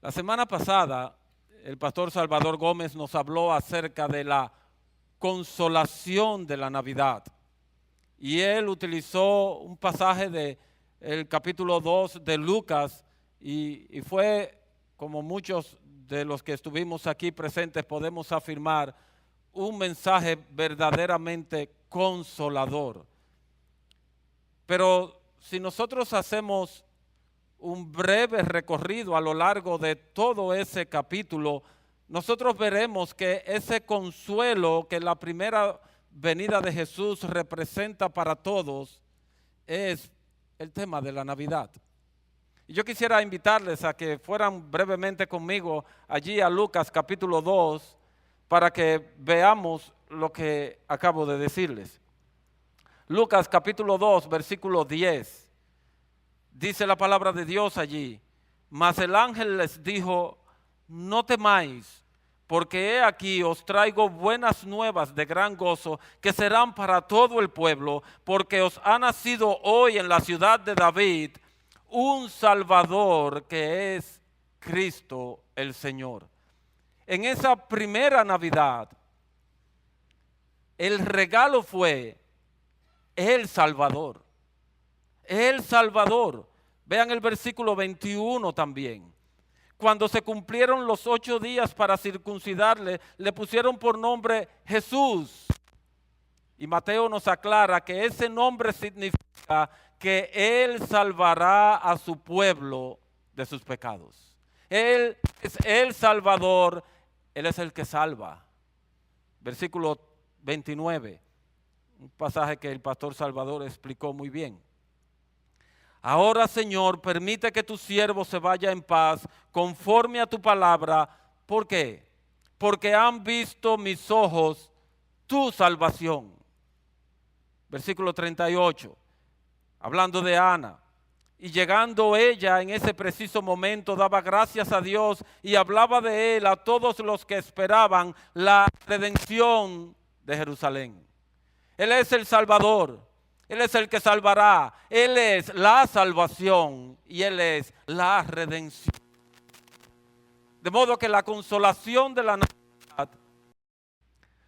La semana pasada, el pastor Salvador Gómez nos habló acerca de la consolación de la Navidad. Y él utilizó un pasaje del capítulo 2 de Lucas y fue, como muchos de los que estuvimos aquí presentes podemos afirmar, un mensaje verdaderamente consolador. Pero si nosotros hacemos un breve recorrido a lo largo de todo ese capítulo, nosotros veremos que ese consuelo que la primera venida de Jesús representa para todos es el tema de la Navidad. Y yo quisiera invitarles a que fueran brevemente conmigo allí a Lucas capítulo 2 para que veamos lo que acabo de decirles. Lucas capítulo 2, versículo 10. Dice la palabra de Dios allí: mas el ángel les dijo, no temáis, porque he aquí os traigo buenas nuevas de gran gozo, que serán para todo el pueblo, porque os ha nacido hoy en la ciudad de David un Salvador, que es Cristo el Señor. En esa primera Navidad, el regalo fue el Salvador. El Salvador. Vean el versículo 21 también. Cuando se cumplieron los 8 días para circuncidarle, le pusieron por nombre Jesús. Y Mateo nos aclara que ese nombre significa que Él salvará a su pueblo de sus pecados. Él es el Salvador, Él es el que salva. Versículo 29, un pasaje que el pastor Salvador explicó muy bien. Ahora, Señor, permite que tu siervo se vaya en paz conforme a tu palabra. ¿Por qué? Porque han visto mis ojos tu salvación. Versículo 38, hablando de Ana. Y llegando ella en ese preciso momento, daba gracias a Dios y hablaba de él a todos los que esperaban la redención de Jerusalén. Él es el Salvador. Él es el que salvará, Él es la salvación y Él es la redención. De modo que la consolación de la Navidad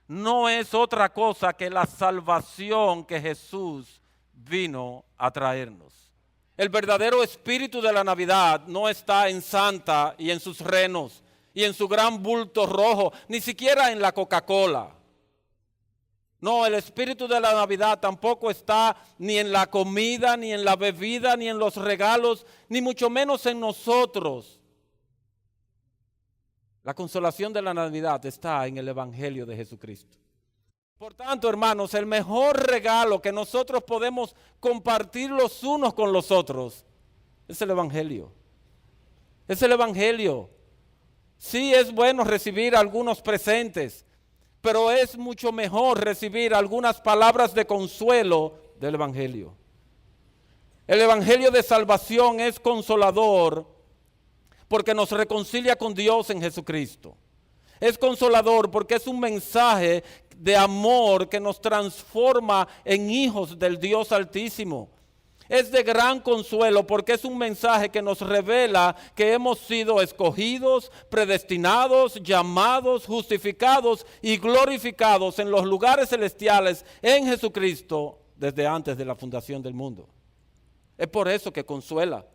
no es otra cosa que la salvación que Jesús vino a traernos. El verdadero espíritu de la Navidad no está en Santa y en sus renos y en su gran bulto rojo, ni siquiera en la Coca-Cola. No, el espíritu de la Navidad tampoco está ni en la comida, ni en la bebida, ni en los regalos, ni mucho menos en nosotros. La consolación de la Navidad está en el Evangelio de Jesucristo. Por tanto, hermanos, el mejor regalo que nosotros podemos compartir los unos con los otros es el Evangelio. Es el Evangelio. Sí, es bueno recibir algunos presentes, pero es mucho mejor recibir algunas palabras de consuelo del Evangelio. El Evangelio de salvación es consolador porque nos reconcilia con Dios en Jesucristo. Es consolador porque es un mensaje de amor que nos transforma en hijos del Dios Altísimo. Es de gran consuelo porque es un mensaje que nos revela que hemos sido escogidos, predestinados, llamados, justificados y glorificados en los lugares celestiales en Jesucristo desde antes de la fundación del mundo. Es por eso que consuela.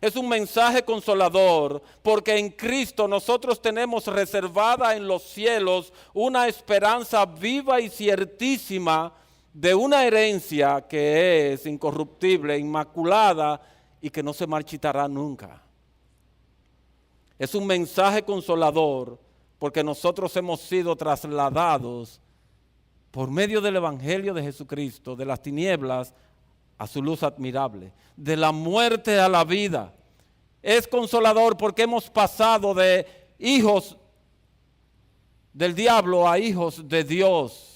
Es un mensaje consolador porque en Cristo nosotros tenemos reservada en los cielos una esperanza viva y ciertísima de una herencia que es incorruptible, inmaculada y que no se marchitará nunca. Es un mensaje consolador porque nosotros hemos sido trasladados por medio del Evangelio de Jesucristo, de las tinieblas a su luz admirable, de la muerte a la vida. Es consolador porque hemos pasado de hijos del diablo a hijos de Dios.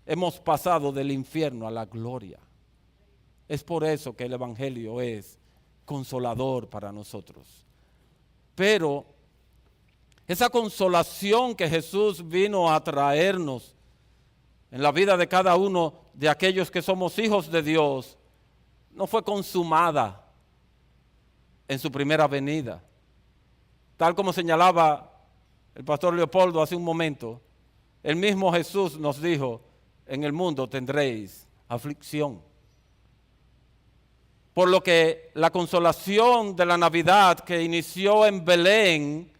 Hemos pasado del infierno a la gloria. Es por eso que el Evangelio es consolador para nosotros. Pero esa consolación que Jesús vino a traernos en la vida de cada uno de aquellos que somos hijos de Dios, no fue consumada en su primera venida. Tal como señalaba el pastor Leopoldo hace un momento, el mismo Jesús nos dijo, en el mundo tendréis aflicción. Por lo que la consolación de la Navidad que inició en Belén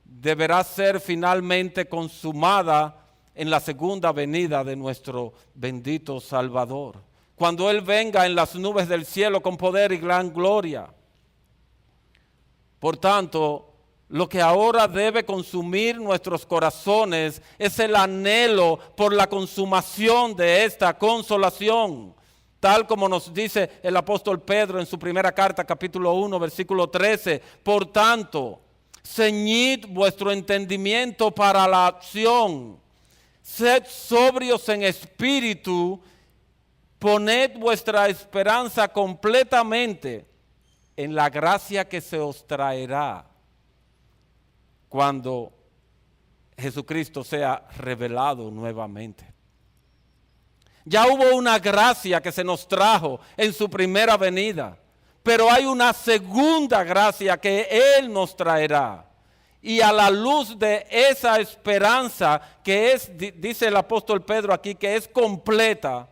deberá ser finalmente consumada en la segunda venida de nuestro bendito Salvador, cuando Él venga en las nubes del cielo con poder y gran gloria. Por tanto, lo que ahora debe consumir nuestros corazones es el anhelo por la consumación de esta consolación, tal como nos dice el apóstol Pedro en su primera carta, capítulo 1, versículo 13. Por tanto, ceñid vuestro entendimiento para la acción, sed sobrios en espíritu, poned vuestra esperanza completamente en la gracia que se os traerá cuando Jesucristo sea revelado nuevamente. Ya hubo una gracia que se nos trajo en su primera venida, pero hay una segunda gracia que Él nos traerá. Y a la luz de esa esperanza que es, dice el apóstol Pedro aquí, que es completa,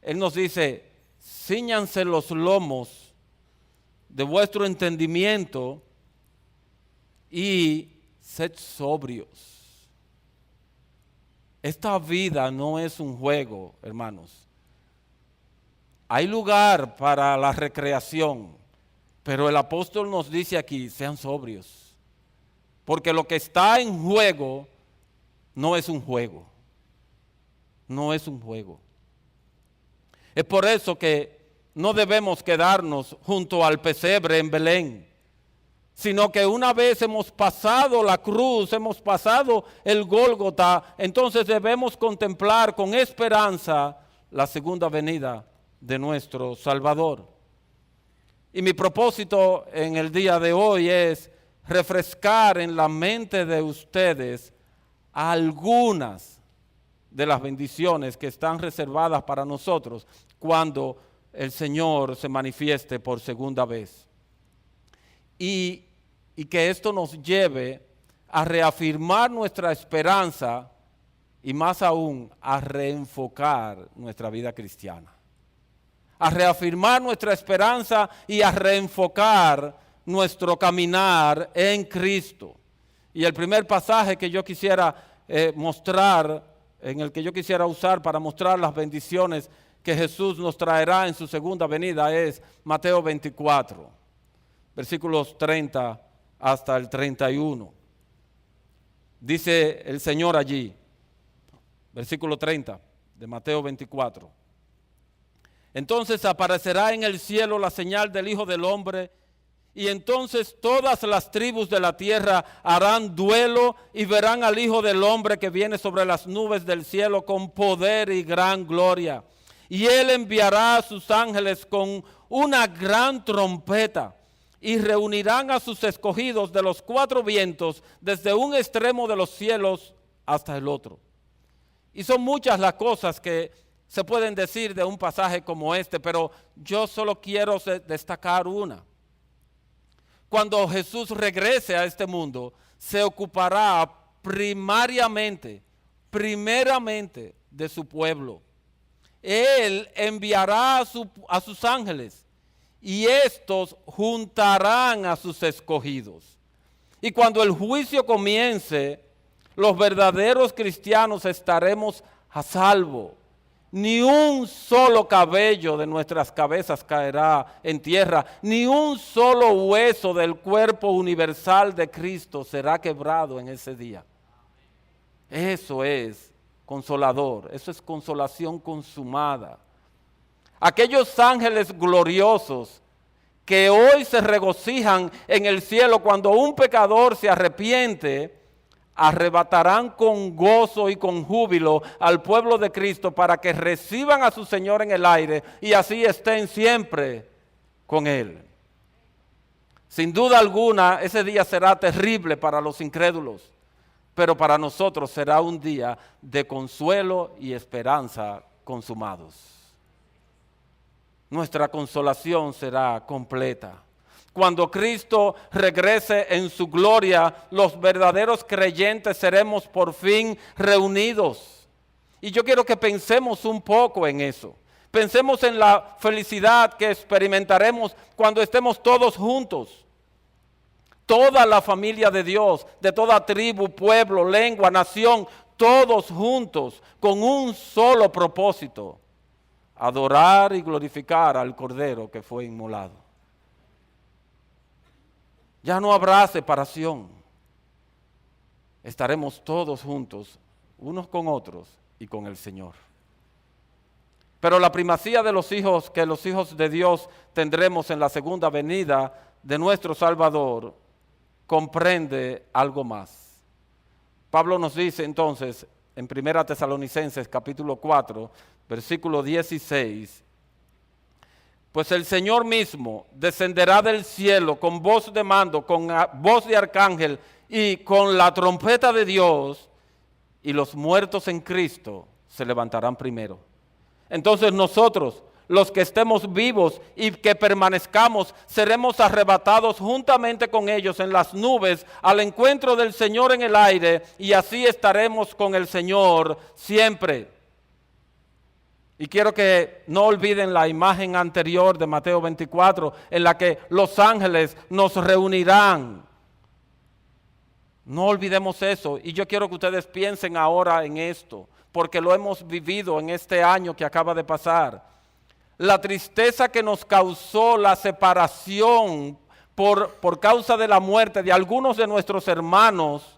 Él nos dice, cíñanse los lomos de vuestro entendimiento y sed sobrios. Esta vida no es un juego, hermanos. Hay lugar para la recreación, pero el apóstol nos dice aquí, sean sobrios, porque lo que está en juego no es un juego, no es un juego. Es por eso que no debemos quedarnos junto al pesebre en Belén, sino que una vez hemos pasado la cruz, hemos pasado el Gólgota, entonces debemos contemplar con esperanza la segunda venida de nuestro Salvador. Y mi propósito en el día de hoy es refrescar en la mente de ustedes algunas de las bendiciones que están reservadas para nosotros cuando el Señor se manifieste por segunda vez. Y que esto nos lleve a reafirmar nuestra esperanza y más aún a reenfocar nuestra vida cristiana. A reafirmar nuestra esperanza y a reenfocar nuestro caminar en Cristo. Y el primer pasaje que yo quisiera mostrar, en el que yo quisiera usar para mostrar las bendiciones que Jesús nos traerá en su segunda venida es Mateo 24, versículos 30 hasta el 31. Dice el Señor allí, versículo 30 de Mateo 24. Entonces aparecerá en el cielo la señal del Hijo del Hombre, y entonces todas las tribus de la tierra harán duelo y verán al Hijo del Hombre que viene sobre las nubes del cielo con poder y gran gloria. Y Él enviará a sus ángeles con una gran trompeta y reunirán a sus escogidos de los cuatro vientos desde un extremo de los cielos hasta el otro. Y son muchas las cosas que se pueden decir de un pasaje como este, pero yo solo quiero destacar una. Cuando Jesús regrese a este mundo, se ocupará primeramente de su pueblo. Él enviará a sus ángeles y estos juntarán a sus escogidos. Y cuando el juicio comience, los verdaderos cristianos estaremos a salvo. Ni un solo cabello de nuestras cabezas caerá en tierra, ni un solo hueso del cuerpo universal de Cristo será quebrado en ese día. Eso es consolador, eso es consolación consumada. Aquellos ángeles gloriosos que hoy se regocijan en el cielo cuando un pecador se arrepiente, arrebatarán con gozo y con júbilo al pueblo de Cristo para que reciban a su Señor en el aire y así estén siempre con Él. Sin duda alguna, ese día será terrible para los incrédulos, pero para nosotros será un día de consuelo y esperanza consumados. Nuestra consolación será completa. Cuando Cristo regrese en su gloria, los verdaderos creyentes seremos por fin reunidos. Y yo quiero que pensemos un poco en eso. Pensemos en la felicidad que experimentaremos cuando estemos todos juntos. Toda la familia de Dios, de toda tribu, pueblo, lengua, nación, todos juntos con un solo propósito: adorar y glorificar al Cordero que fue inmolado. Ya no habrá separación. Estaremos todos juntos, unos con otros y con el Señor. Pero la primacía de los hijos, que los hijos de Dios tendremos en la segunda venida de nuestro Salvador, comprende algo más. Pablo nos dice entonces en 1 Tesalonicenses capítulo 4, versículo 16: pues el Señor mismo descenderá del cielo con voz de mando, con voz de arcángel y con la trompeta de Dios, y los muertos en Cristo se levantarán primero. Entonces nosotros, los que estemos vivos y que permanezcamos, seremos arrebatados juntamente con ellos en las nubes al encuentro del Señor en el aire, y así estaremos con el Señor siempre. Y quiero que no olviden la imagen anterior de Mateo 24, en la que los ángeles nos reunirán. No olvidemos eso. Y yo quiero que ustedes piensen ahora en esto, porque lo hemos vivido en este año que acaba de pasar. La tristeza que nos causó la separación por causa de la muerte de algunos de nuestros hermanos,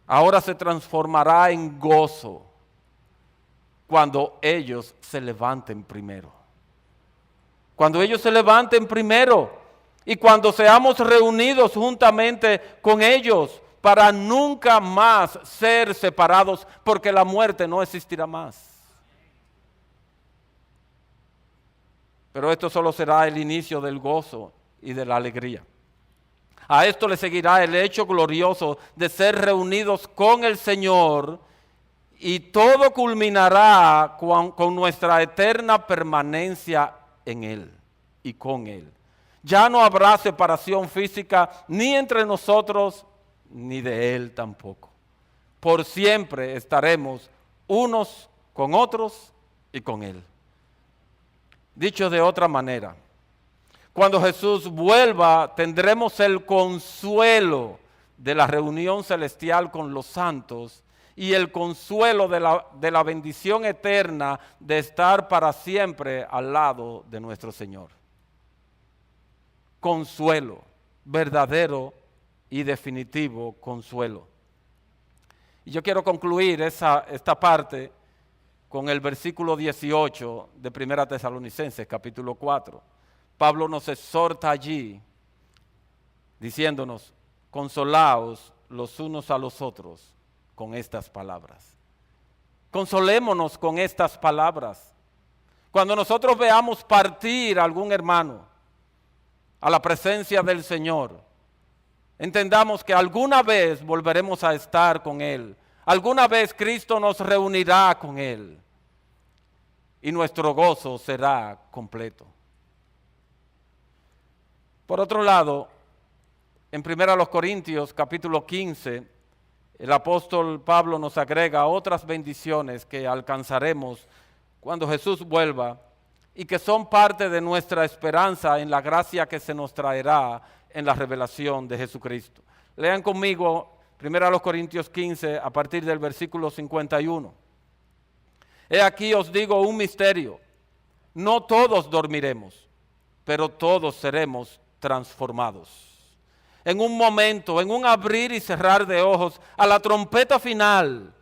ahora se transformará en gozo cuando ellos se levanten primero. Cuando ellos se levanten primero y cuando seamos reunidos juntamente con ellos para nunca más ser separados, porque la muerte no existirá más. Pero esto solo será el inicio del gozo y de la alegría. A esto le seguirá el hecho glorioso de ser reunidos con el Señor, y todo culminará con nuestra eterna permanencia en Él y con Él. Ya no habrá separación física ni entre nosotros ni de Él tampoco. Por siempre estaremos unos con otros y con Él. Dicho de otra manera, cuando Jesús vuelva, tendremos el consuelo de la reunión celestial con los santos y el consuelo de la bendición eterna de estar para siempre al lado de nuestro Señor. Consuelo, verdadero y definitivo consuelo. Y yo quiero concluir esta parte con el versículo 18 de 1 Tesalonicenses capítulo 4. Pablo nos exhorta allí diciéndonos: consolaos los unos a los otros con estas palabras. Consolémonos con estas palabras. Cuando nosotros veamos partir a algún hermano a la presencia del Señor, entendamos que alguna vez volveremos a estar con Él. Alguna vez Cristo nos reunirá con Él y nuestro gozo será completo. Por otro lado, en 1 Corintios capítulo 15, el apóstol Pablo nos agrega otras bendiciones que alcanzaremos cuando Jesús vuelva y que son parte de nuestra esperanza en la gracia que se nos traerá en la revelación de Jesucristo. Lean conmigo 1 Corintios 15 a partir del versículo 51. He aquí os digo un misterio: no todos dormiremos, pero todos seremos transformados. En un momento, en un abrir y cerrar de ojos, a la trompeta final,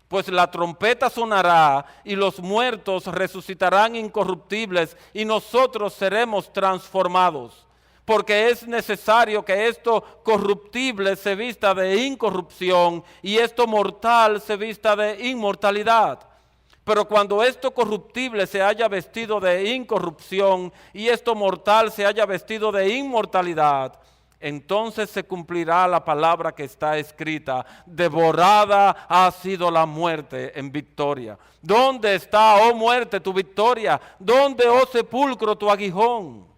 pues la trompeta sonará y los muertos resucitarán incorruptibles y nosotros seremos transformados. Porque es necesario que esto corruptible se vista de incorrupción y esto mortal se vista de inmortalidad. Pero cuando esto corruptible se haya vestido de incorrupción y esto mortal se haya vestido de inmortalidad, entonces se cumplirá la palabra que está escrita: devorada ha sido la muerte en victoria. ¿Dónde está, oh muerte, tu victoria? ¿Dónde, oh sepulcro, tu aguijón?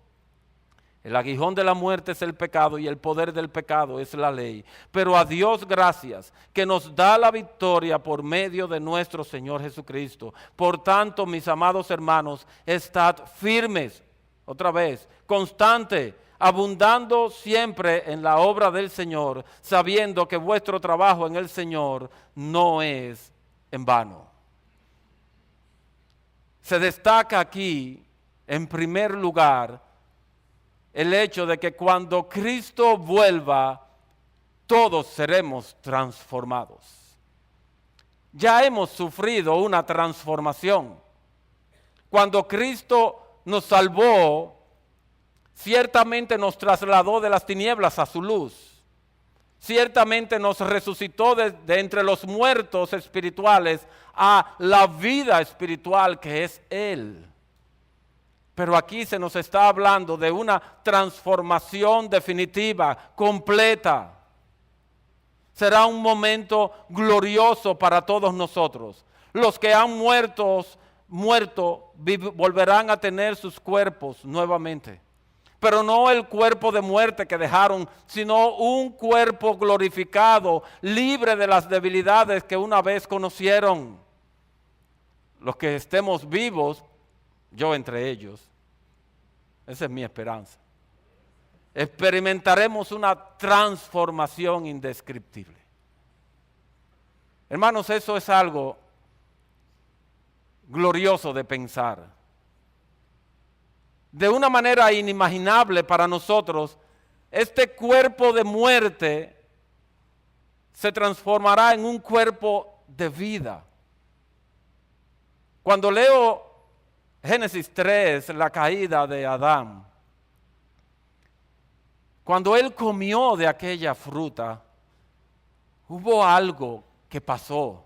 El aguijón de la muerte es el pecado y el poder del pecado es la ley. Pero a Dios gracias que nos da la victoria por medio de nuestro Señor Jesucristo. Por tanto, mis amados hermanos, estad firmes, otra vez, constante, abundando siempre en la obra del Señor, sabiendo que vuestro trabajo en el Señor no es en vano. Se destaca aquí, en primer lugar, el hecho de que cuando Cristo vuelva, todos seremos transformados. Ya hemos sufrido una transformación. Cuando Cristo nos salvó, ciertamente nos trasladó de las tinieblas a su luz. Ciertamente nos resucitó de entre los muertos espirituales a la vida espiritual que es Él. Pero aquí se nos está hablando de una transformación definitiva, completa. Será un momento glorioso para todos nosotros. Los que han muerto volverán a tener sus cuerpos nuevamente. Pero no el cuerpo de muerte que dejaron, sino un cuerpo glorificado, libre de las debilidades que una vez conocieron. Los que estemos vivos, yo entre ellos, esa es mi esperanza. Experimentaremos una transformación indescriptible. Hermanos, eso es algo glorioso de pensar. De una manera inimaginable para nosotros, este cuerpo de muerte se transformará en un cuerpo de vida. Cuando leo Génesis 3, la caída de Adán, cuando él comió de aquella fruta, hubo algo que pasó.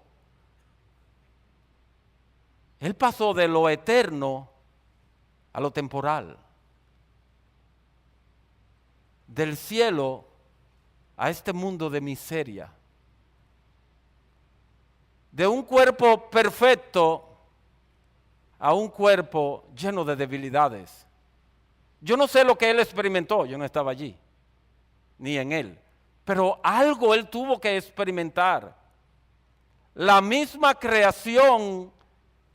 Él pasó de lo eterno a lo temporal, del cielo a este mundo de miseria, de un cuerpo perfecto a un cuerpo lleno de debilidades. Yo no sé lo que él experimentó, yo no estaba allí, ni en él, pero algo él tuvo que experimentar. La misma creación,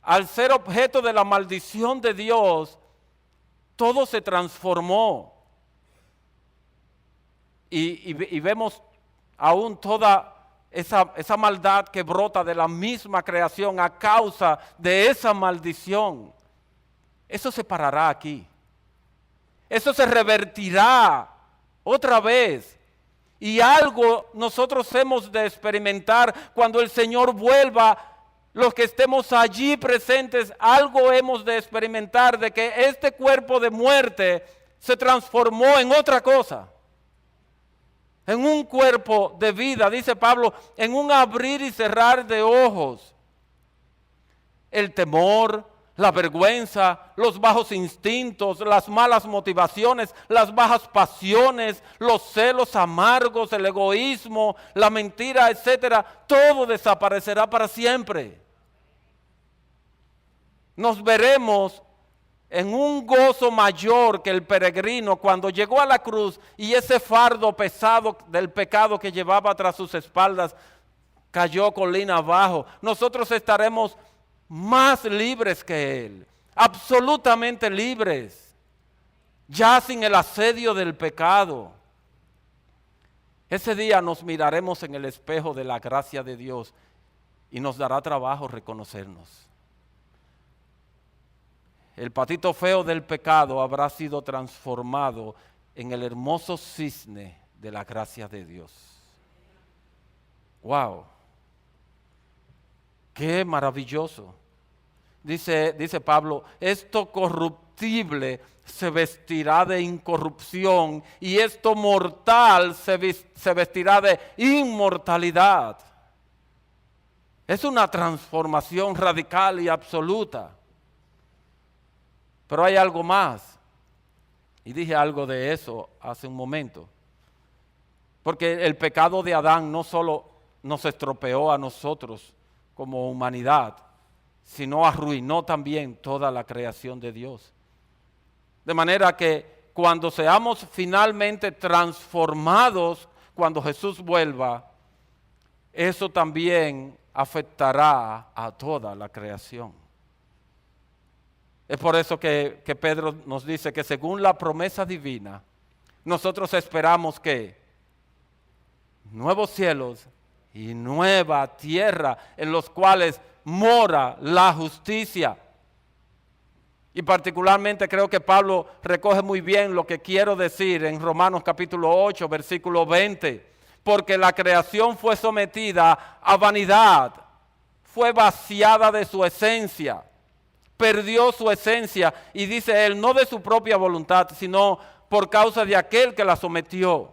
al ser objeto de la maldición de Dios, todo se transformó. Y vemos aún toda esa maldad que brota de la misma creación a causa de esa maldición. Eso se parará aquí. Eso se revertirá otra vez. Y algo nosotros hemos de experimentar cuando el Señor vuelva. Los que estemos allí presentes, algo hemos de experimentar de que este cuerpo de muerte se transformó en otra cosa. En un cuerpo de vida, dice Pablo, en un abrir y cerrar de ojos. El temor, la vergüenza, los bajos instintos, las malas motivaciones, las bajas pasiones, los celos amargos, el egoísmo, la mentira, etcétera, todo desaparecerá para siempre. Nos veremos en un gozo mayor que el peregrino cuando llegó a la cruz y ese fardo pesado del pecado que llevaba tras sus espaldas cayó colina abajo. Nosotros estaremos más libres que Él, absolutamente libres, ya sin el asedio del pecado. Ese día nos miraremos en el espejo de la gracia de Dios y nos dará trabajo reconocernos. El patito feo del pecado habrá sido transformado en el hermoso cisne de la gracia de Dios. ¡Wow! ¡Qué maravilloso! Dice Pablo, esto corruptible se vestirá de incorrupción y esto mortal se vestirá de inmortalidad. Es una transformación radical y absoluta. Pero hay algo más, y dije algo de eso hace un momento, porque el pecado de Adán no solo nos estropeó a nosotros como humanidad, sino arruinó también toda la creación de Dios. De manera que cuando seamos finalmente transformados, cuando Jesús vuelva, eso también afectará a toda la creación. Es por eso que Pedro nos dice que según la promesa divina, nosotros esperamos que nuevos cielos y nueva tierra en los cuales mora la justicia. Y particularmente creo que Pablo recoge muy bien lo que quiero decir en Romanos capítulo 8, versículo 20. Porque la creación fue sometida a vanidad, fue vaciada de su esencia, perdió su esencia, y dice él, no de su propia voluntad, sino por causa de aquel que la sometió,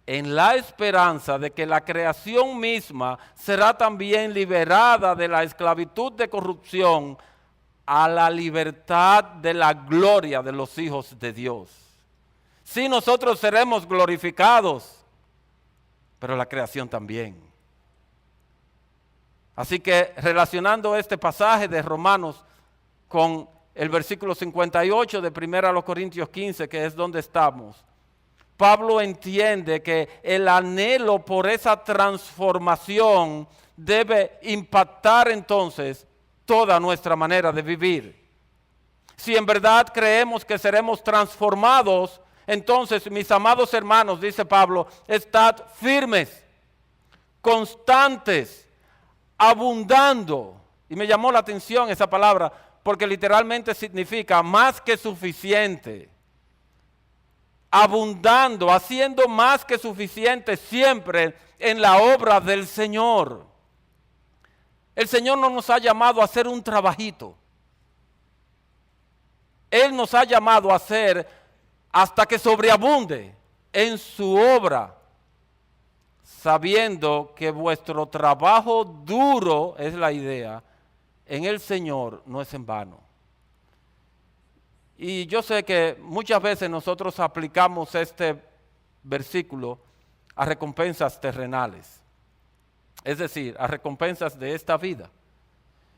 en la esperanza de que la creación misma será también liberada de la esclavitud de corrupción a la libertad de la gloria de los hijos de Dios. Sí, nosotros seremos glorificados, pero la creación también. Así que relacionando este pasaje de Romanos con el versículo 58 de 1 Corintios 15, que es donde estamos, Pablo entiende que el anhelo por esa transformación debe impactar entonces toda nuestra manera de vivir. Si en verdad creemos que seremos transformados, entonces, mis amados hermanos, dice Pablo, estad firmes, constantes, abundando. Y me llamó la atención esa palabra, porque literalmente significa más que suficiente. Abundando, haciendo más que suficiente siempre en la obra del Señor. El Señor no nos ha llamado a hacer un trabajito. Él nos ha llamado a hacer hasta que sobreabunde en su obra, sabiendo que vuestro trabajo duro, es la idea, en el Señor no es en vano. Y yo sé que muchas veces nosotros aplicamos este versículo a recompensas terrenales, es decir, a recompensas de esta vida.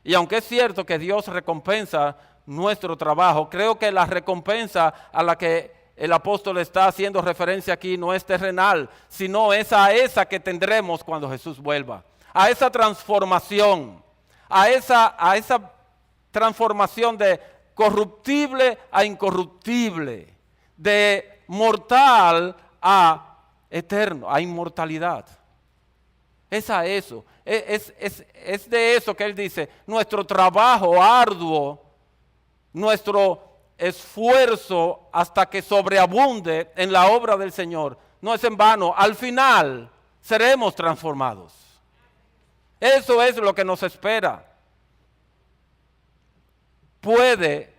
Y aunque es cierto que Dios recompensa nuestro trabajo, creo que la recompensa a la que el apóstol está haciendo referencia aquí no es terrenal, sino es a esa que tendremos cuando Jesús vuelva, a esa transformación, a esa transformación de corruptible a incorruptible, de mortal a eterno, a inmortalidad. Es a eso, es de eso que él dice, nuestro trabajo arduo, nuestro esfuerzo hasta que sobreabunde en la obra del Señor, no es en vano. Al final seremos transformados. Eso es lo que nos espera. Puede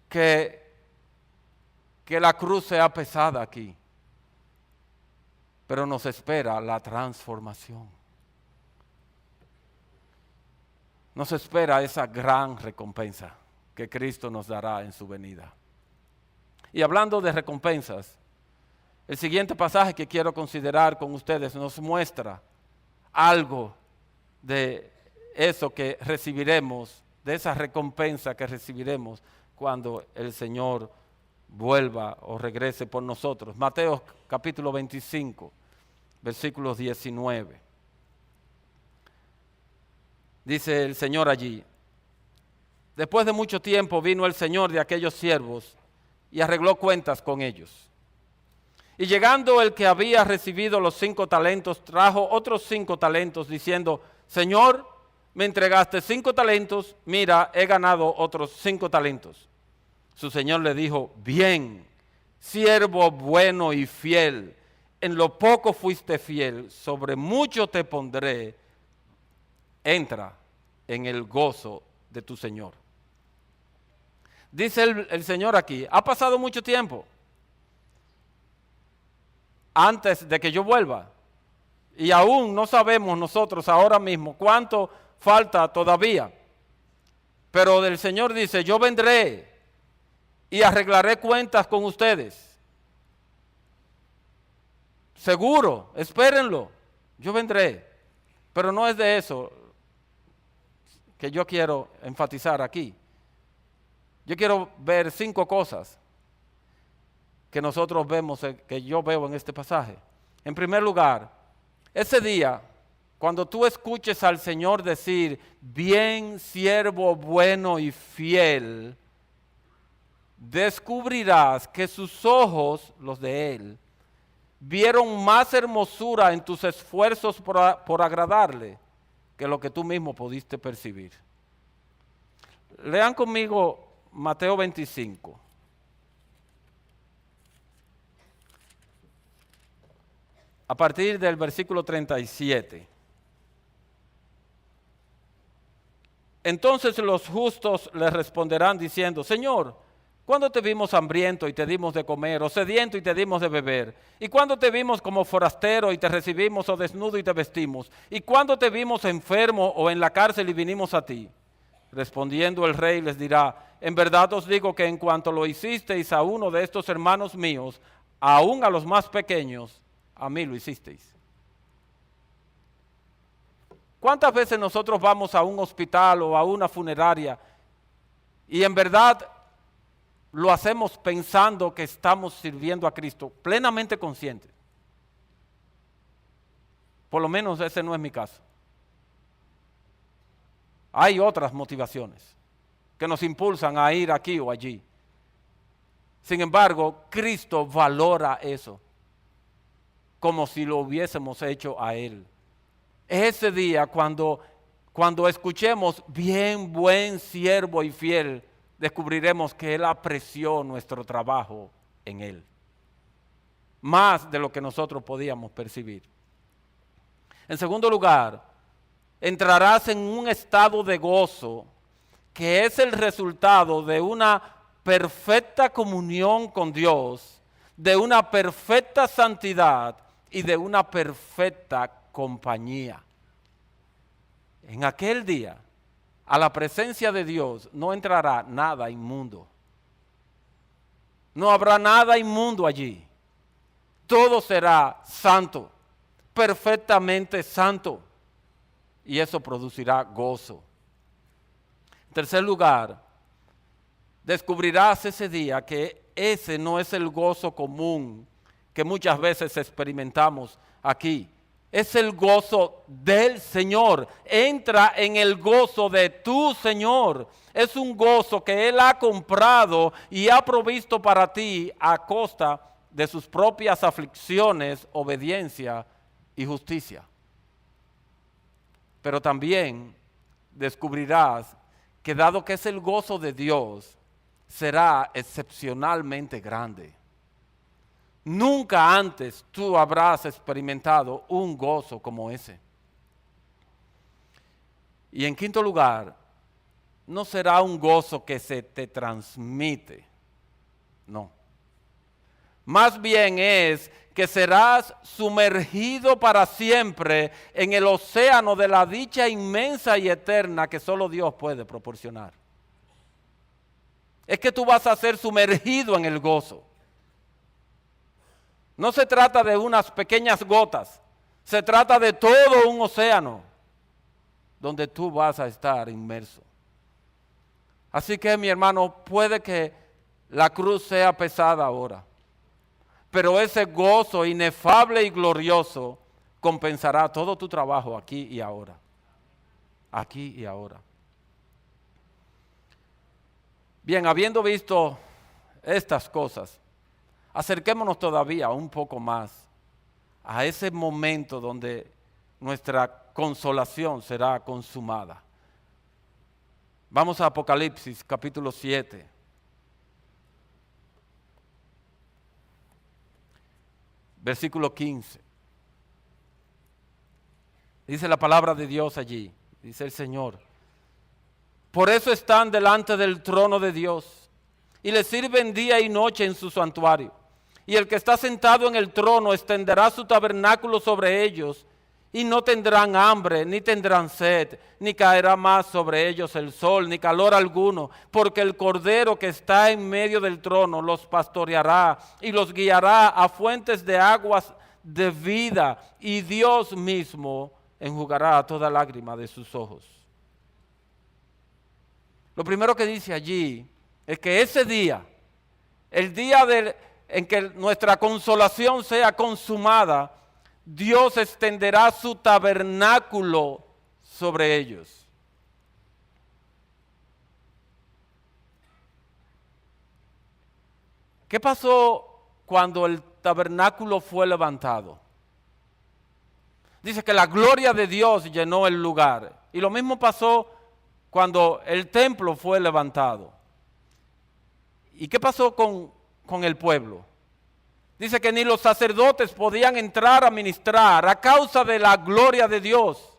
que la cruz sea pesada aquí, pero nos espera la transformación. Nos espera esa gran recompensa que Cristo nos dará en su venida. Y hablando de recompensas, el siguiente pasaje que quiero considerar con ustedes nos muestra algo de eso que recibiremos, de esa recompensa que recibiremos cuando el Señor vuelva o regrese por nosotros. Mateo capítulo 25, versículos 19. Dice el Señor allí, después de mucho tiempo vino el Señor de aquellos siervos y arregló cuentas con ellos. Y llegando el que había recibido los 5 talentos, trajo otros 5 talentos, diciendo, Señor, me entregaste 5 talentos, mira, he ganado otros 5 talentos. Su Señor le dijo, bien, siervo bueno y fiel, en lo poco fuiste fiel, sobre mucho te pondré, entra en el gozo de tu Señor. Dice el Señor aquí, ha pasado mucho tiempo antes de que yo vuelva. Y aún no sabemos nosotros ahora mismo cuánto falta todavía. Pero el Señor dice, yo vendré y arreglaré cuentas con ustedes. Seguro, espérenlo, yo vendré. Pero no es de eso que yo quiero enfatizar aquí. Yo quiero ver 5 cosas que nosotros vemos, que yo veo en este pasaje. En primer lugar, ese día, cuando tú escuches al Señor decir, bien siervo bueno y fiel, descubrirás que sus ojos, los de Él, vieron más hermosura en tus esfuerzos por agradarle que lo que tú mismo pudiste percibir. Lean conmigo Mateo 25. A partir del versículo 37. Entonces los justos le responderán diciendo, Señor, ¿cuándo te vimos hambriento y te dimos de comer, o sediento y te dimos de beber? ¿Y cuándo te vimos como forastero y te recibimos, o desnudo y te vestimos? ¿Y cuándo te vimos enfermo o en la cárcel y vinimos a ti? Respondiendo el rey les dirá, en verdad os digo que en cuanto lo hicisteis a uno de estos hermanos míos, aún a los más pequeños, a mí lo hicisteis. ¿Cuántas veces nosotros vamos a un hospital o a una funeraria y en verdad lo hacemos pensando que estamos sirviendo a Cristo, plenamente conscientes? Por lo menos ese no es mi caso. Hay otras motivaciones que nos impulsan a ir aquí o allí. Sin embargo, Cristo valora eso como si lo hubiésemos hecho a Él. Ese día cuando escuchemos bien, buen siervo y fiel, descubriremos que Él apreció nuestro trabajo en Él, más de lo que nosotros podíamos percibir. En segundo lugar, entrarás en un estado de gozo que es el resultado de una perfecta comunión con Dios, de una perfecta santidad y de una perfecta compañía. En aquel día, a la presencia de Dios no entrará nada inmundo. No habrá nada inmundo allí. Todo será santo, perfectamente santo. Y eso producirá gozo. En tercer lugar, descubrirás ese día que ese no es el gozo común que muchas veces experimentamos aquí. Es el gozo del Señor. Entra en el gozo de tu Señor. Es un gozo que Él ha comprado y ha provisto para ti a costa de sus propias aflicciones, obediencia y justicia. Pero también descubrirás que dado que es el gozo de Dios, será excepcionalmente grande. Nunca antes tú habrás experimentado un gozo como ese. Y en quinto lugar, no será un gozo que se te transmite, no. Más bien es que serás sumergido para siempre en el océano de la dicha inmensa y eterna que solo Dios puede proporcionar. Es que tú vas a ser sumergido en el gozo. No se trata de unas pequeñas gotas, se trata de todo un océano donde tú vas a estar inmerso. Así que, mi hermano, puede que la cruz sea pesada ahora, pero ese gozo inefable y glorioso compensará todo tu trabajo aquí y ahora. Aquí y ahora. Bien, habiendo visto estas cosas, acerquémonos todavía un poco más a ese momento donde nuestra consolación será consumada. Vamos a Apocalipsis capítulo 7. Versículo 15. Dice la palabra de Dios allí, dice el Señor. Por eso están delante del trono de Dios y le sirven día y noche en su santuario. Y el que está sentado en el trono extenderá su tabernáculo sobre ellos y no tendrán hambre, ni tendrán sed, ni caerá más sobre ellos el sol, ni calor alguno, porque el Cordero que está en medio del trono los pastoreará y los guiará a fuentes de aguas de vida, y Dios mismo enjugará toda lágrima de sus ojos. Lo primero que dice allí es que ese día, el día en que nuestra consolación sea consumada, Dios extenderá su tabernáculo sobre ellos. ¿Qué pasó cuando el tabernáculo fue levantado? Dice que la gloria de Dios llenó el lugar. Y lo mismo pasó cuando el templo fue levantado. ¿Y qué pasó con el pueblo? Dice que ni los sacerdotes podían entrar a ministrar a causa de la gloria de Dios.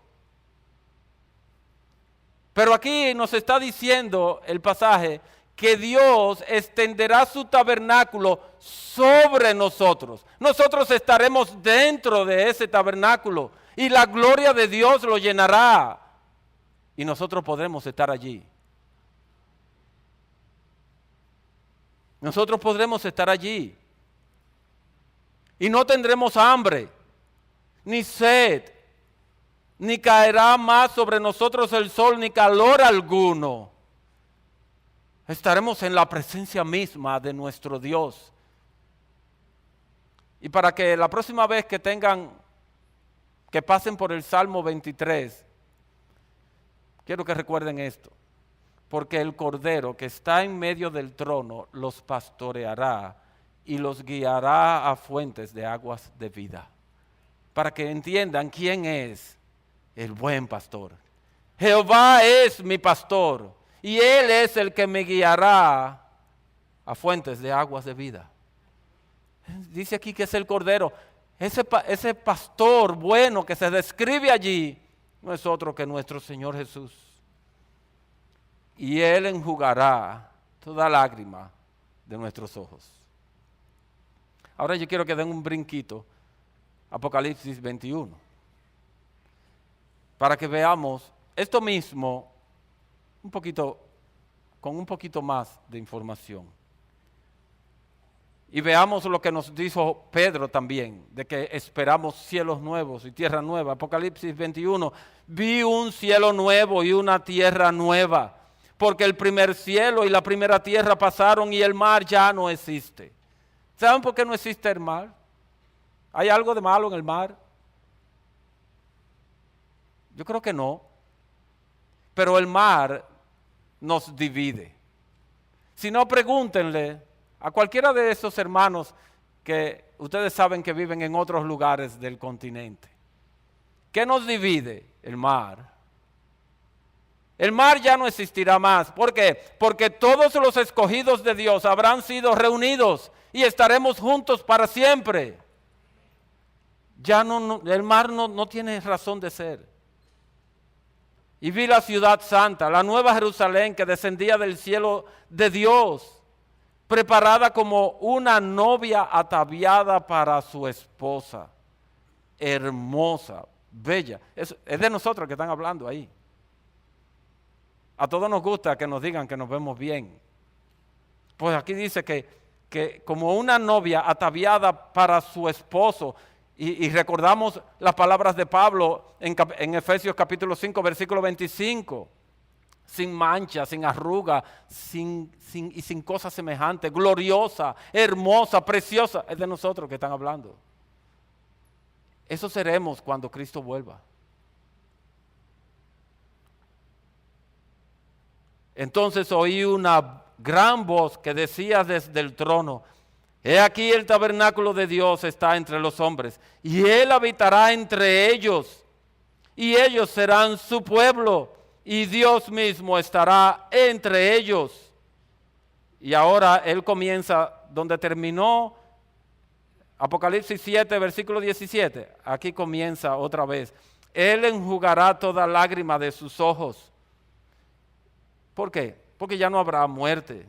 Pero aquí nos está diciendo el pasaje que Dios extenderá su tabernáculo sobre nosotros. Nosotros estaremos dentro de ese tabernáculo y la gloria de Dios lo llenará y nosotros podremos estar allí. Nosotros podremos estar allí y no tendremos hambre, ni sed, ni caerá más sobre nosotros el sol, ni calor alguno. Estaremos en la presencia misma de nuestro Dios. Y para que la próxima vez que pasen por el Salmo 23, quiero que recuerden esto. Porque el Cordero que está en medio del trono los pastoreará y los guiará a fuentes de aguas de vida. Para que entiendan quién es el buen pastor. Jehová es mi pastor y Él es el que me guiará a fuentes de aguas de vida. Dice aquí que es el Cordero. Ese pastor bueno que se describe allí no es otro que nuestro Señor Jesús. Y Él enjugará toda lágrima de nuestros ojos. Ahora yo quiero que den un brinquito, Apocalipsis 21, para que veamos esto mismo con un poquito más de información. Y veamos lo que nos dijo Pedro también, de que esperamos cielos nuevos y tierra nueva. Apocalipsis 21, vi un cielo nuevo y una tierra nueva, porque el primer cielo y la primera tierra pasaron y el mar ya no existe. ¿Saben por qué no existe el mar? ¿Hay algo de malo en el mar? Yo creo que no. Pero el mar nos divide. Si no, pregúntenle a cualquiera de esos hermanos que ustedes saben que viven en otros lugares del continente. ¿Qué nos divide? El mar. El mar ya no existirá más. ¿Por qué? Porque todos los escogidos de Dios habrán sido reunidos y estaremos juntos para siempre. Ya el mar no tiene razón de ser. Y vi la ciudad santa, la nueva Jerusalén que descendía del cielo de Dios, preparada como una novia ataviada para su esposa, hermosa, bella. Es de nosotros que están hablando ahí. A todos nos gusta que nos digan que nos vemos bien. Pues aquí dice que como una novia ataviada para su esposo, y recordamos las palabras de Pablo en Efesios capítulo 5, versículo 25, sin mancha, sin arruga, y sin cosa semejante, gloriosa, hermosa, preciosa. Es de nosotros que están hablando. Eso seremos cuando Cristo vuelva. Entonces oí una gran voz que decía desde el trono: he aquí el tabernáculo de Dios está entre los hombres, y Él habitará entre ellos, y ellos serán su pueblo, y Dios mismo estará entre ellos. Y ahora Él comienza donde terminó Apocalipsis 7, versículo 17. Aquí comienza otra vez. Él enjugará toda lágrima de sus ojos. ¿Por qué? Porque ya no habrá muerte.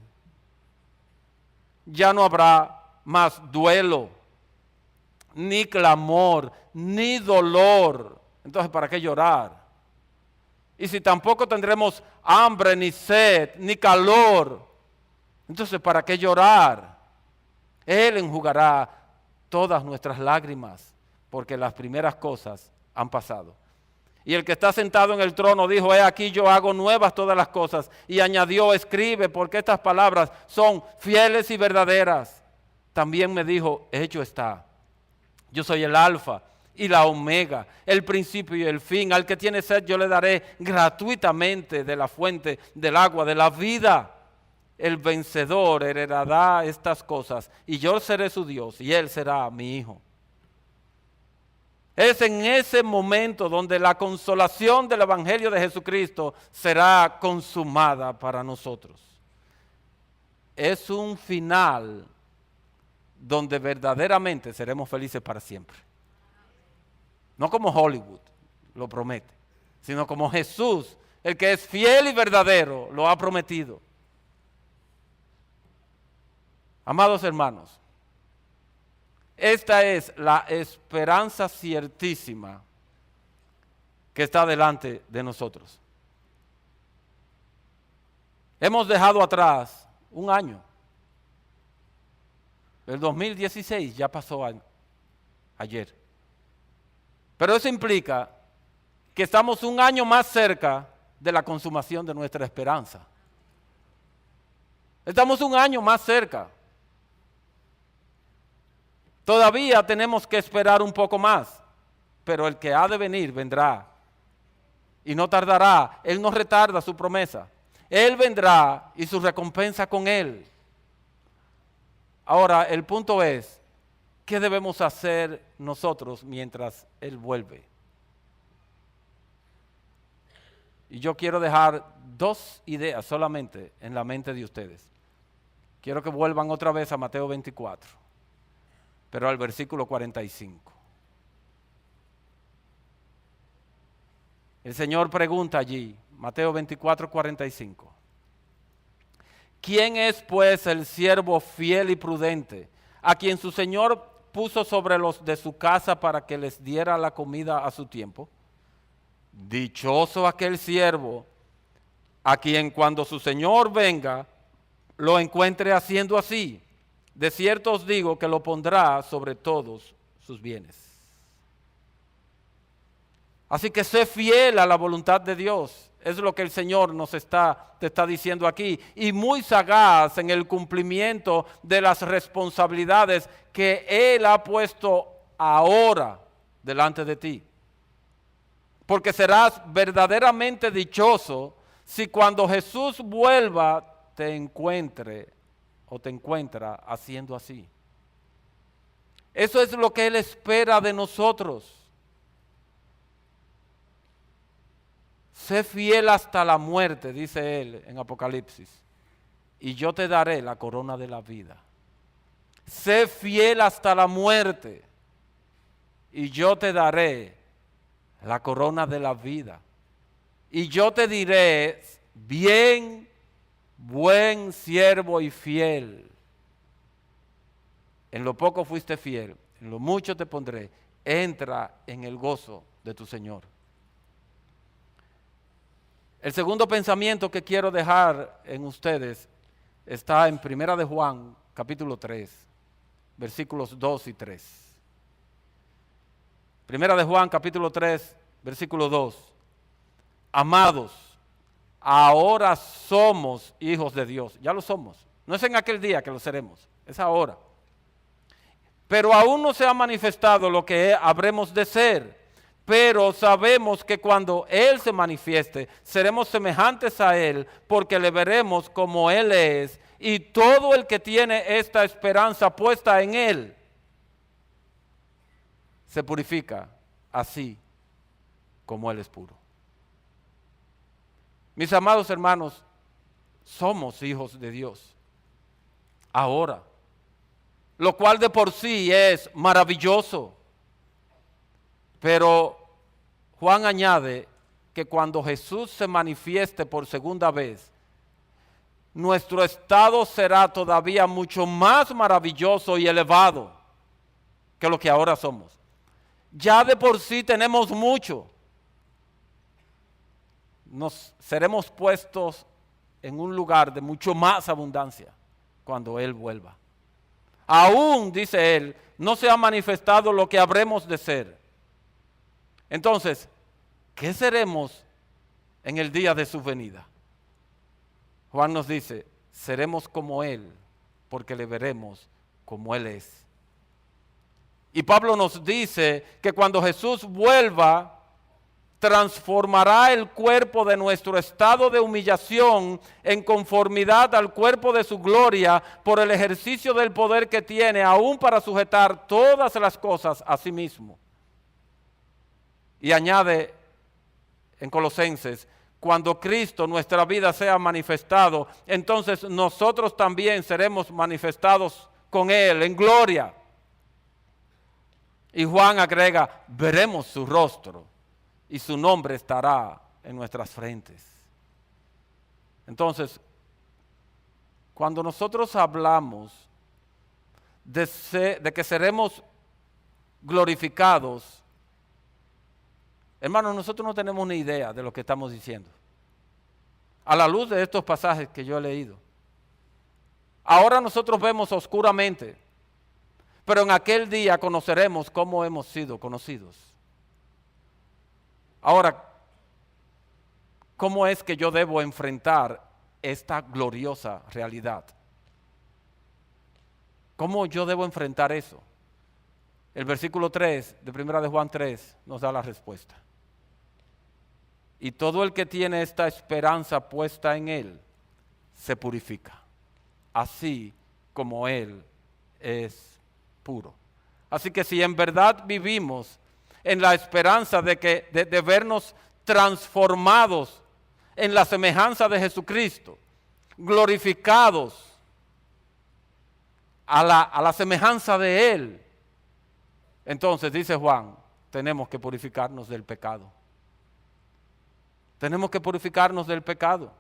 Ya no habrá más duelo, ni clamor, ni dolor. Entonces, ¿para qué llorar? Y si tampoco tendremos hambre, ni sed, ni calor, entonces ¿para qué llorar? Él enjugará todas nuestras lágrimas, porque las primeras cosas han pasado. Y el que está sentado en el trono dijo: he aquí yo hago nuevas todas las cosas. Y añadió: escribe, porque estas palabras son fieles y verdaderas. también me dijo, hecho está. Yo soy el alfa y la omega, el principio y el fin. Al que tiene sed yo le daré gratuitamente de la fuente del agua de la vida. El vencedor heredará estas cosas y yo seré su Dios y él será mi hijo. Es en ese momento donde la consolación del Evangelio de Jesucristo será consumada para nosotros. Es un final donde verdaderamente seremos felices para siempre. No como Hollywood lo promete, sino como Jesús, el que es fiel y verdadero, lo ha prometido. Amados hermanos, esta es la esperanza ciertísima que está delante de nosotros. Hemos dejado atrás un año. El 2016 ya pasó ayer. Pero eso implica que estamos un año más cerca de la consumación de nuestra esperanza. Estamos un año más cerca. Todavía tenemos que esperar un poco más, pero el que ha de venir vendrá y no tardará. Él no retarda su promesa. Él vendrá y su recompensa con él. Ahora, el punto es, ¿qué debemos hacer nosotros mientras Él vuelve? Y yo quiero dejar dos ideas solamente en la mente de ustedes. Quiero que vuelvan otra vez a Mateo 24, pero al versículo 45. El Señor pregunta allí, Mateo 24, 45. ¿Quién es pues el siervo fiel y prudente, a quien su Señor puso sobre los de su casa para que les diera la comida a su tiempo? Dichoso aquel siervo, a quien cuando su Señor venga, lo encuentre haciendo así. De cierto os digo que lo pondrá sobre todos sus bienes. Así que sé fiel a la voluntad de Dios. Es lo que el Señor te está diciendo aquí. Y muy sagaz en el cumplimiento de las responsabilidades que Él ha puesto ahora delante de ti. Porque serás verdaderamente dichoso si cuando Jesús vuelva te encuentre o te encuentra haciendo así. Eso es lo que Él espera de nosotros. Sé fiel hasta la muerte, dice Él en Apocalipsis, y yo te daré la corona de la vida. Sé fiel hasta la muerte, y yo te daré la corona de la vida. Y yo te diré, bien, buen siervo y fiel. En lo poco fuiste fiel, en lo mucho te pondré. Entra en el gozo de tu Señor. El segundo pensamiento que quiero dejar en ustedes está en 1 de Juan, capítulo 3, versículos 2 y 3. 1 de Juan, capítulo 3, versículo 2. Amados, ahora somos hijos de Dios. Ya lo somos. No es en aquel día que lo seremos, es ahora. Pero aún no se ha manifestado lo que habremos de ser. Pero sabemos que cuando Él se manifieste, seremos semejantes a Él, porque le veremos como Él es. Y todo el que tiene esta esperanza puesta en Él, se purifica así como Él es puro. Mis amados hermanos, somos hijos de Dios ahora, lo cual de por sí es maravilloso. Pero Juan añade que cuando Jesús se manifieste por segunda vez, nuestro estado será todavía mucho más maravilloso y elevado que lo que ahora somos. Ya de por sí tenemos mucho. Nos seremos puestos en un lugar de mucho más abundancia cuando Él vuelva. Aún, dice Él, no se ha manifestado lo que habremos de ser. Entonces, ¿qué seremos en el día de su venida? Juan nos dice, seremos como Él, porque le veremos como Él es. Y Pablo nos dice que cuando Jesús vuelva, transformará el cuerpo de nuestro estado de humillación en conformidad al cuerpo de su gloria por el ejercicio del poder que tiene aún para sujetar todas las cosas a sí mismo. Y añade en Colosenses, cuando Cristo nuestra vida sea manifestado, entonces nosotros también seremos manifestados con Él en gloria. Y Juan agrega, veremos su rostro y su nombre estará en nuestras frentes. Entonces, cuando nosotros hablamos de que seremos glorificados, hermanos, nosotros no tenemos ni idea de lo que estamos diciendo. A la luz de estos pasajes que yo he leído. Ahora nosotros vemos oscuramente, pero en aquel día conoceremos cómo hemos sido conocidos. Ahora, ¿cómo es que yo debo enfrentar esta gloriosa realidad? ¿Cómo yo debo enfrentar eso? El versículo 3 de 1 de Juan 3 nos da la respuesta. Y todo el que tiene esta esperanza puesta en Él, se purifica, así como Él es puro. Así que si en verdad vivimos en la esperanza de vernos transformados en la semejanza de Jesucristo, glorificados a la semejanza de Él, entonces dice Juan, tenemos que purificarnos del pecado. Tenemos que purificarnos del pecado.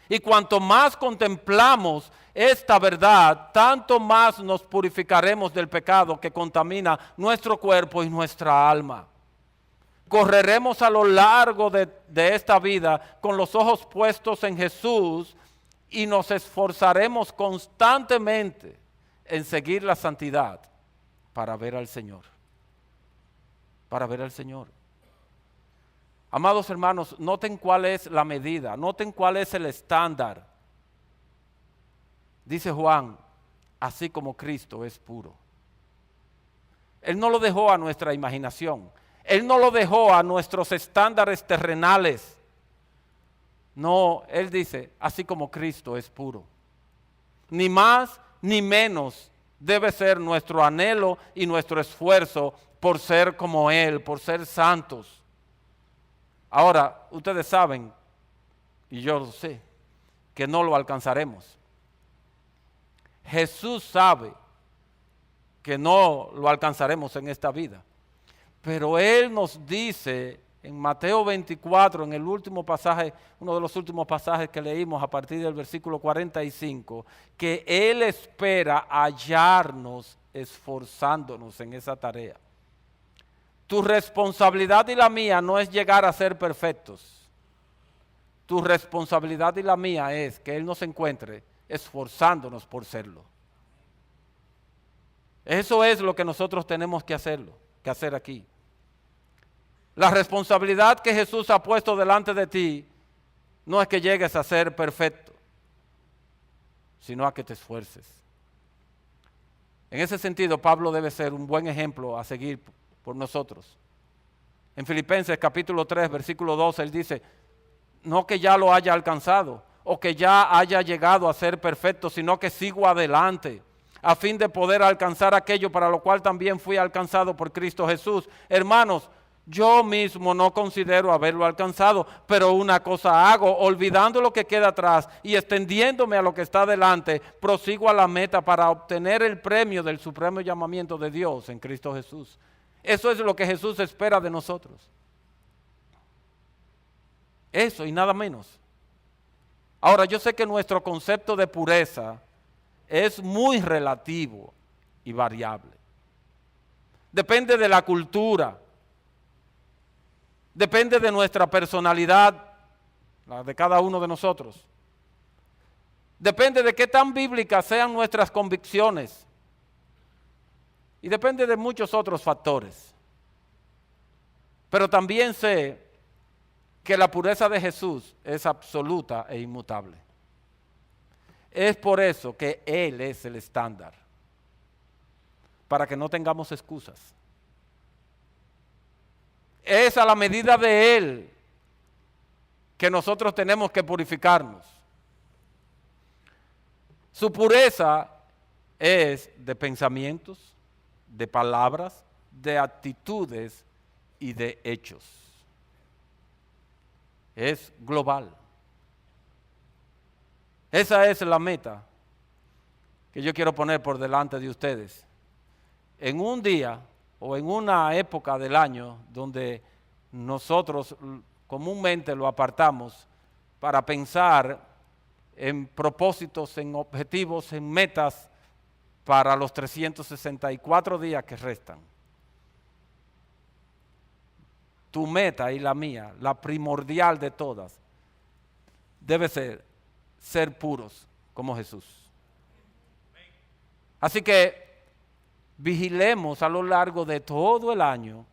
Y cuanto más contemplamos esta verdad, tanto más nos purificaremos del pecado que contamina nuestro cuerpo y nuestra alma. Correremos a lo largo de esta vida con los ojos puestos en Jesús y nos esforzaremos constantemente en seguir la santidad para ver al Señor. Para ver al Señor. Amados hermanos, noten cuál es la medida, noten cuál es el estándar. Dice Juan, así como Cristo es puro. Él no lo dejó a nuestra imaginación, Él no lo dejó a nuestros estándares terrenales. No, Él dice, así como Cristo es puro. Ni más ni menos debe ser nuestro anhelo y nuestro esfuerzo por ser como Él, por ser santos. Ahora, ustedes saben, y yo lo sé, que no lo alcanzaremos. Jesús sabe que no lo alcanzaremos en esta vida. Pero Él nos dice en Mateo 24, en el último pasaje, uno de los últimos pasajes que leímos a partir del versículo 45, que Él espera hallarnos esforzándonos en esa tarea. Tu responsabilidad y la mía no es llegar a ser perfectos. Tu responsabilidad y la mía es que Él nos encuentre esforzándonos por serlo. Eso es lo que nosotros tenemos que hacer aquí. La responsabilidad que Jesús ha puesto delante de ti no es que llegues a ser perfecto, sino a que te esfuerces. En ese sentido, Pablo debe ser un buen ejemplo a seguir por nosotros. En Filipenses capítulo 3, versículo 12, él dice, no que ya lo haya alcanzado o que ya haya llegado a ser perfecto, sino que sigo adelante a fin de poder alcanzar aquello para lo cual también fui alcanzado por Cristo Jesús. Hermanos, yo mismo no considero haberlo alcanzado, pero una cosa hago, olvidando lo que queda atrás y extendiéndome a lo que está delante, prosigo a la meta para obtener el premio del supremo llamamiento de Dios en Cristo Jesús. Eso es lo que Jesús espera de nosotros. Eso y nada menos. Ahora, yo sé que nuestro concepto de pureza es muy relativo y variable. Depende de la cultura. Depende de nuestra personalidad, la de cada uno de nosotros. Depende de qué tan bíblicas sean nuestras convicciones. Y depende de muchos otros factores. Pero también sé que la pureza de Jesús es absoluta e inmutable. Es por eso que Él es el estándar. para que no tengamos excusas. Es a la medida de Él que nosotros tenemos que purificarnos. Su pureza es de pensamientos, de palabras, de actitudes y de hechos. Es global. Esa es la meta que yo quiero poner por delante de ustedes. En un día o en una época del año donde nosotros comúnmente lo apartamos para pensar en propósitos, en objetivos, en metas para los 364 días que restan. Tu meta y la mía, la primordial de todas, debe ser puros como Jesús. Así que vigilemos a lo largo de todo el año,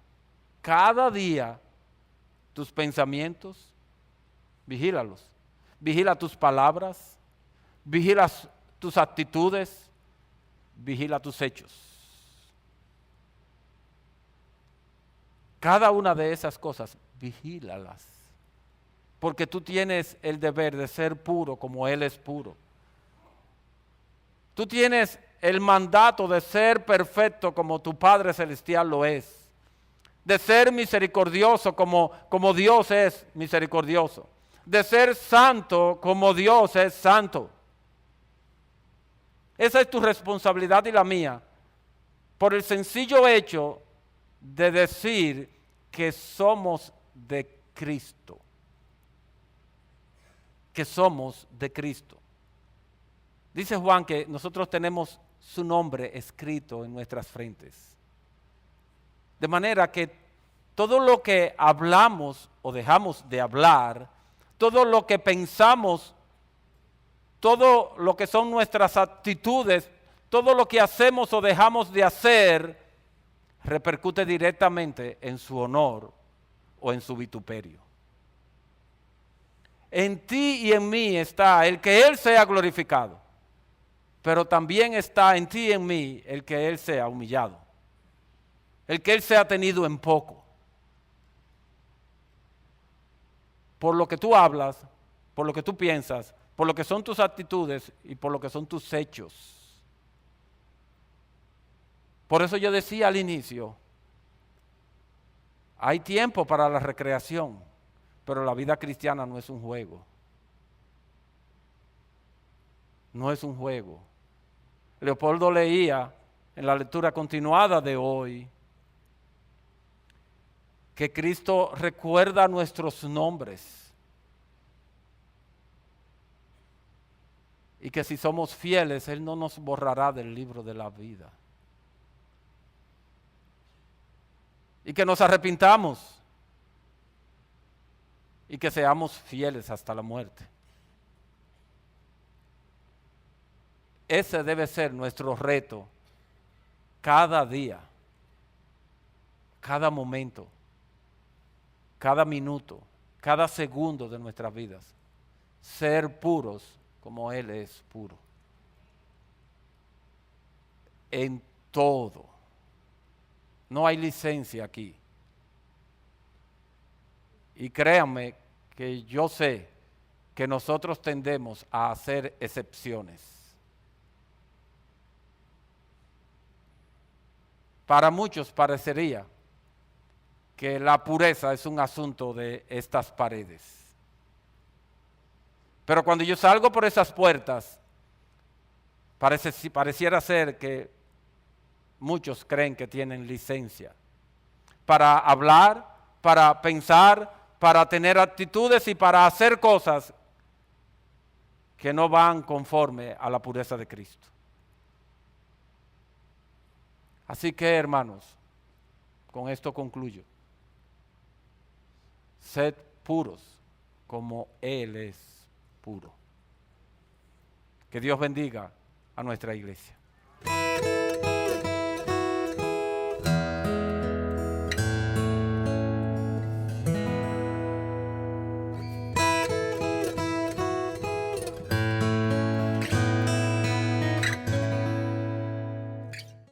cada día, tus pensamientos, vigílalos. Vigila tus palabras, vigila tus actitudes, vigila tus hechos. Cada una de esas cosas, vigílalas. Porque tú tienes el deber de ser puro como Él es puro. Tú tienes el mandato de ser perfecto como tu Padre Celestial lo es. De ser misericordioso como Dios es misericordioso. De ser santo como Dios es santo. Esa es tu responsabilidad y la mía. Por el sencillo hecho de decir que somos de Cristo. Que somos de Cristo. Dice Juan que nosotros tenemos su nombre escrito en nuestras frentes. De manera que todo lo que hablamos o dejamos de hablar, todo lo que pensamos, todo lo que son nuestras actitudes, todo lo que hacemos o dejamos de hacer, repercute directamente en su honor o en su vituperio. En ti y en mí está el que Él sea glorificado, pero también está en ti y en mí el que Él sea humillado, el que Él sea tenido en poco. Por lo que tú hablas, por lo que tú piensas, por lo que son tus actitudes y por lo que son tus hechos. Por eso yo decía al inicio, hay tiempo para la recreación, pero la vida cristiana no es un juego. No es un juego. Leopoldo leía en la lectura continuada de hoy que Cristo recuerda nuestros nombres y que si somos fieles, Él no nos borrará del libro de la vida. Y que nos arrepintamos y que seamos fieles hasta la muerte. Ese debe ser nuestro reto cada día, cada momento, cada minuto, cada segundo de nuestras vidas. Ser puros como Él es puro. En todo. No hay licencia aquí. Y créanme que yo sé que nosotros tendemos a hacer excepciones. Para muchos parecería que la pureza es un asunto de estas paredes. Pero cuando yo salgo por esas puertas, pareciera ser que muchos creen que tienen licencia para hablar, para pensar, para tener actitudes y para hacer cosas que no van conforme a la pureza de Cristo. Así que, hermanos, con esto concluyo. Sed puros como Él es puro. Que Dios bendiga a nuestra iglesia.